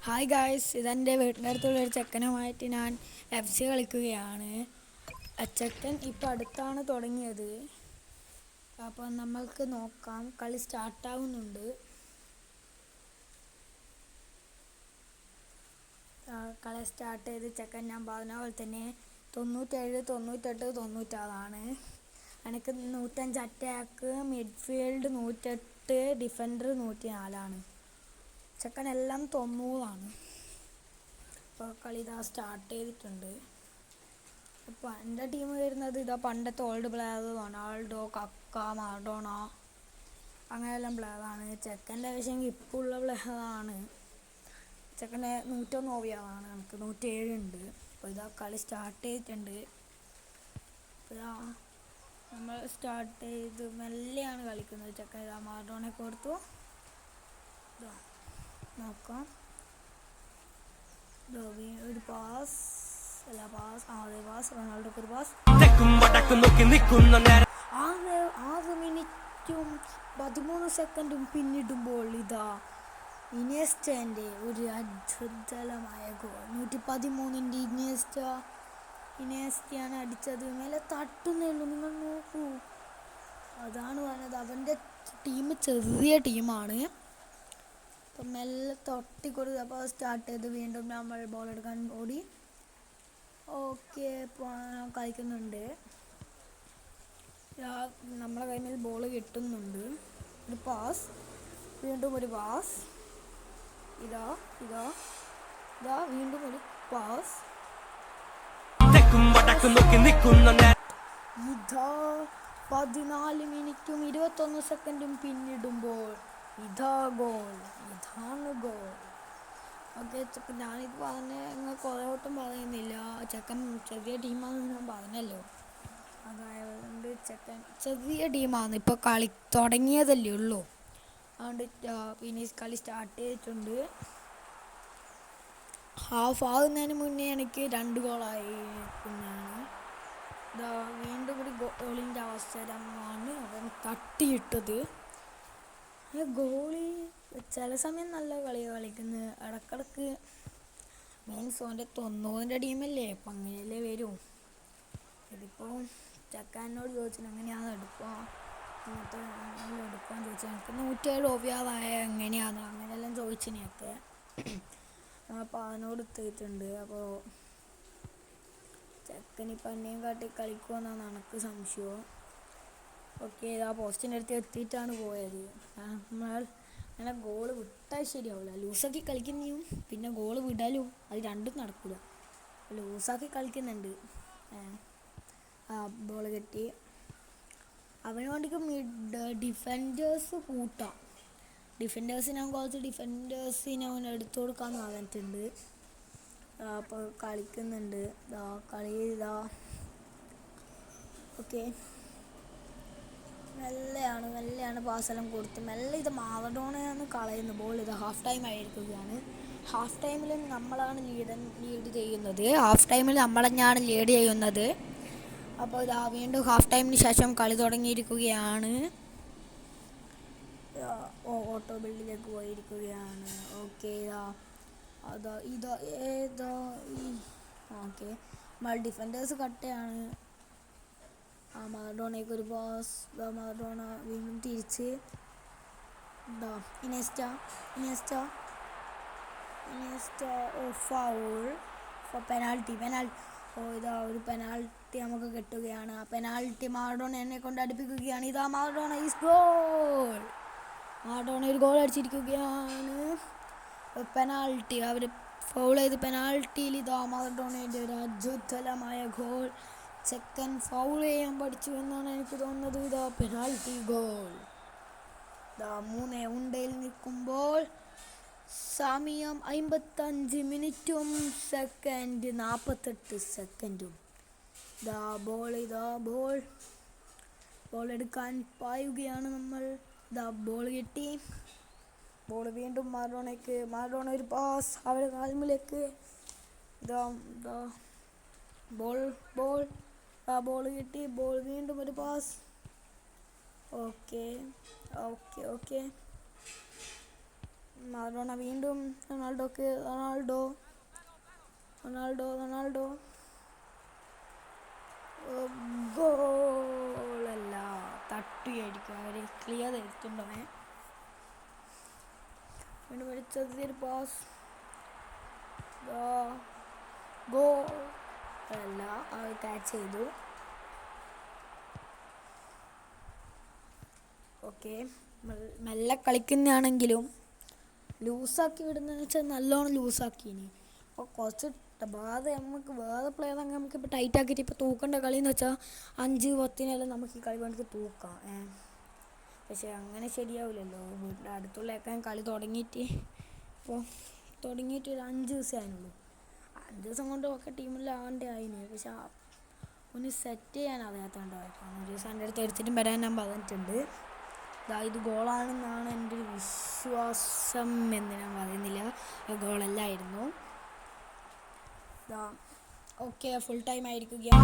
Hi guys, ഇതെൻ്റെ വീടിൻ്റെ അടുത്തുള്ളൊരു ചെക്കനുമായിട്ട് ഞാൻ FC കളിക്കുകയാണ്. ചെക്കൻ ഇപ്പോൾ അടുത്താണ് തുടങ്ങിയത്. അപ്പോൾ നമ്മൾക്ക് നോക്കാം. കളി സ്റ്റാർട്ടാവുന്നുണ്ട്. കളി സ്റ്റാർട്ട് ചെയ്ത് ചെക്കൻ ഞാൻ പറഞ്ഞ പോലെ തന്നെ 97, 98, 96 എനിക്ക് 105 അറ്റാക്ക്, മിഡ്ഫീൽഡ് 108, ഡിഫൻഡർ 104. ചെക്കൻ എല്ലാം 90. ഇപ്പോൾ കളി ഇതാ സ്റ്റാർട്ട് ചെയ്തിട്ടുണ്ട്. അപ്പോൾ എൻ്റെ ടീം വരുന്നത് ഇതാ പണ്ടത്തെ ഓൾഡ് പ്ലെയർ, റൊണാൾഡോ, കക്ക, മാർഡോണ അങ്ങനെയെല്ലാം പ്ലെയറാണ്. ചെക്കൻ്റെ ആവശ്യം ഇപ്പോൾ ഉള്ള പ്ലെയറാണ്. ചെക്കൻ്റെ 101 ഓവിയാണ്, നമുക്ക് 107 ഉണ്ട്. അപ്പോൾ ഇതാ കളി സ്റ്റാർട്ട് ചെയ്തിട്ടുണ്ട്. ഇതാ നമ്മൾ സ്റ്റാർട്ട് ചെയ്ത് മെല്ലെയാണ് കളിക്കുന്നത്. ചെക്കൻ ഇതാ മാർഡോണെ കൊടുത്തു. ഇതാ നോക്കാം, ഒരു പാസ് റൊണാൾഡോക്ക് ഒരു പാസ്. 6 മിനിറ്റും 13 സെക്കൻഡും പിന്നിടുമ്പോൾ ഇതാ ഇനിയസ്റ്റൻ്റെ ഒരു അത്ഭുതമായ ഗോൾ. 113 ഇനിയസ്റ്റയാണ് അടിച്ചത്. മേലെ തട്ടുന്നേ ഉള്ളൂ, നിങ്ങൾ നോക്കൂ. അതാണ് പറഞ്ഞത്, അവൻ്റെ ടീം ചെറിയ ടീമാണ്. അപ്പം മെല്ലെ തട്ടിക്കൊടുത്ത് അപ്പോൾ സ്റ്റാർട്ട് ചെയ്ത് വീണ്ടും നമ്മൾ ബോൾ എടുക്കാൻ ഓടി. ഓക്കെ, കളിക്കുന്നുണ്ട്. നമ്മളെ കയ്യിൽ ബോൾ കിട്ടുന്നുണ്ട്. ഒരു പാസ്, വീണ്ടും ഒരു പാസ്. ഇതാ വീണ്ടും ഒരു പാസ്. ഇതാ 14 മിനിറ്റും 21 സെക്കൻഡും പിന്നിടുമ്പോൾ ഇതാണ് ഗോൾ. ഓക്കെ, ചെക്കൻ ഞാനിത് പറഞ്ഞ കുറേ വട്ടം പറയുന്നില്ല. ചെക്കൻ ചെറിയ ടീമാണെന്ന് ഞാൻ പറഞ്ഞല്ലോ. അതായത് ചെക്കൻ ചെറിയ ടീമാണ്, ഇപ്പോൾ കളി തുടങ്ങിയതല്ലേ ഉള്ളൂ. അതുകൊണ്ട് പിന്നെ കളി സ്റ്റാർട്ട് ചെയ്തിട്ടുണ്ട്. ഹാഫ് ആകുന്നതിന് മുന്നേ എനിക്ക് 2 ഗോളായി. പിന്നെയാണ് ഇതാ വീണ്ടും ഒരു ഗോളിൻ്റെ അവസരമാണ് അവൻ തട്ടിയിട്ടത്. ഗോളി ചില സമയം നല്ല കളിക്കുന്നത്, ഇടക്കിടക്ക് മീൻസ് ഓൻ്റെ 90 ടീമല്ലേ, അപ്പം അങ്ങനെയല്ലേ വരും. ഇതിപ്പോൾ ചെക്കാനോട് ചോദിച്ചാൽ എങ്ങനെയാണ് എടുക്കാൻ ചോദിച്ചാൽ എനിക്ക് 107 ഓവിയാവായ എങ്ങനെയാണ് അങ്ങനെയെല്ലാം ചോദിച്ചിനൊക്കെ. അപ്പോൾ അവനോട് എത്തിയിട്ടുണ്ട്. അപ്പോൾ ചെക്കനിപ്പോൾ എന്നെയും കാട്ടി കളിക്കുമെന്നാണ് എനിക്ക് സംശയം. ഓക്കെ, ആ പോസ്റ്റിൻ്റെ അടുത്ത് എത്തിയിട്ടാണ് പോയത്. അങ്ങനെ ഗോള് വിട്ടാൽ ശരിയാവില്ല. ലൂസാക്കി കളിക്കുന്നതും പിന്നെ ഗോള് വിടാലും അത് രണ്ടും നടക്കില്ല. ലൂസാക്കി കളിക്കുന്നുണ്ട്. ബോൾ കെട്ടി അവന് വേണ്ടിക്ക് ഡിഫൻഡേഴ്സ് കൂട്ടാം. കുറച്ച് ഡിഫൻഡേഴ്സിനെ അവൻ എടുത്തു കൊടുക്കാമെന്ന് പറഞ്ഞിട്ടുണ്ട്. അപ്പോൾ കളിക്കുന്നുണ്ട്. കളി ഓക്കെ, മെല്ലെയാണ് പാസെല്ലാം കൊടുത്ത് മെല്ലെ ഇത് മാറഡോണയാണ് കളയുന്ന ബോൾ. ഇത് ഹാഫ് ടൈം ആയിരിക്കുകയാണ്. ഹാഫ് ടൈമിൽ നമ്മളാണ് ലീഡ് ചെയ്യുന്നത്. അപ്പോൾ ഇതാ വീണ്ടും ഹാഫ് ടൈമിന് ശേഷം കളി തുടങ്ങിയിരിക്കുകയാണ്. ഓട്ടോ ബിൽഡിലേക്ക് പോയിരിക്കുകയാണ്. ഓക്കെ, ഓക്കെ, നമ്മൾ ഡിഫൻഡേഴ്സ് കട്ടയാണ്. മാറഡോണയ്ക്ക് ഒരു പാസ്. മാറഡോണ വീണ്ടും തിരിച്ച് ഇനിയസ്റ്റ ഫൗൾ, പെനാൽറ്റി. ഇതാ ഒരു പെനാൽറ്റി നമുക്ക് കിട്ടുകയാണ്. ആ പെനാൽറ്റി മാറഡോണ എന്നെ കൊണ്ട് അടുപ്പിക്കുകയാണ്. ഇതാ മാറഡോണ ഒരു ഗോൾ അടിച്ചിരിക്കുകയാണ്. പെനാൽറ്റി അവർ ഫൗൾ ചെയ്ത് പെനാൽറ്റിയിൽ ഇതാ മാറഡോണയുടെ ഒരു അത്ഭുതമായ ഗോൾ. ചെക്കൻ ഫൗൾ ചെയ്യാൻ പഠിച്ചു എന്നാണ് എനിക്ക് തോന്നുന്നത്. ഇതാ പെനാൽറ്റി ഗോൾ. 3-1 നിൽക്കുമ്പോൾ സമയം 55 മിനിറ്റും 48 സെക്കൻഡും. ബോൾ എടുക്കാൻ പായുകയാണ് നമ്മൾ. ബോൾ കിട്ടി. ബോൾ വീണ്ടും മാറഡോണ ഒരു പാസ് അവരുടെ കാൽമുലേക്ക്. ബോൾ കിട്ടി. ബോൾ വീണ്ടും ഒരു pass. Okay okay okay. Maradona വീണ്ടും റൊണാൾഡോക്ക്. റൊണാൾഡോ റൊണാൾഡോ റൊണാൾഡോ ഗോളല്ല, തട്ടിയായിരിക്കും അവർ ക്ലിയർ ചെയ്തിട്ടുണ്ടോനെ. വീണ്ടും വലിച്ചൊരു പാസ്. ഗോൾ അല്ല, അവർ ക്യാച്ച് ചെയ്തു. ഓക്കെ, മെല്ലെ കളിക്കുന്നതാണെങ്കിലും ലൂസാക്കി വിടുന്നതെന്ന് വെച്ചാൽ നല്ലോണം ലൂസാക്കിനി. അപ്പോൾ കുറച്ച് നമുക്ക് വേറെ പ്ലെയർ അങ്ങനെ നമുക്കിപ്പോൾ ടൈറ്റ് ആക്കിയിട്ട് ഇപ്പോൾ തൂക്കേണ്ട കളി എന്ന് വെച്ചാൽ 5-10 നമുക്ക് ഈ കളി വേണമെങ്കിൽ തൂക്കാം. പക്ഷേ അങ്ങനെ ശരിയാവില്ലല്ലോ. വീട്ടിൻ്റെ അടുത്തുള്ളതൊക്കെ കളി തുടങ്ങിയിട്ട് ഇപ്പോൾ ഒരു 5 ദിവസമേ ആയിരുന്നുള്ളൂ. 5 ദിവസം കൊണ്ട് ഒക്കെ ടീമിലാവേണ്ടേ ആയിന്. പക്ഷെ ഒന്ന് സെറ്റ് ചെയ്യാൻ അറിയാത്തതുകൊണ്ടായിരിക്കും. ഒരു ദിവസം എൻ്റെ അടുത്ത് എടുത്തിട്ടും വരാൻ ഞാൻ പറഞ്ഞിട്ടുണ്ട്. ഇത് ഗോളാണെന്നാണ് എൻ്റെ ഒരു വിശ്വാസം എന്ന് ഞാൻ പറയുന്നില്ല. ഗോളല്ലായിരുന്നു. ഓക്കെ, ഫുൾ ടൈം ആയിരിക്കുകയാണ്.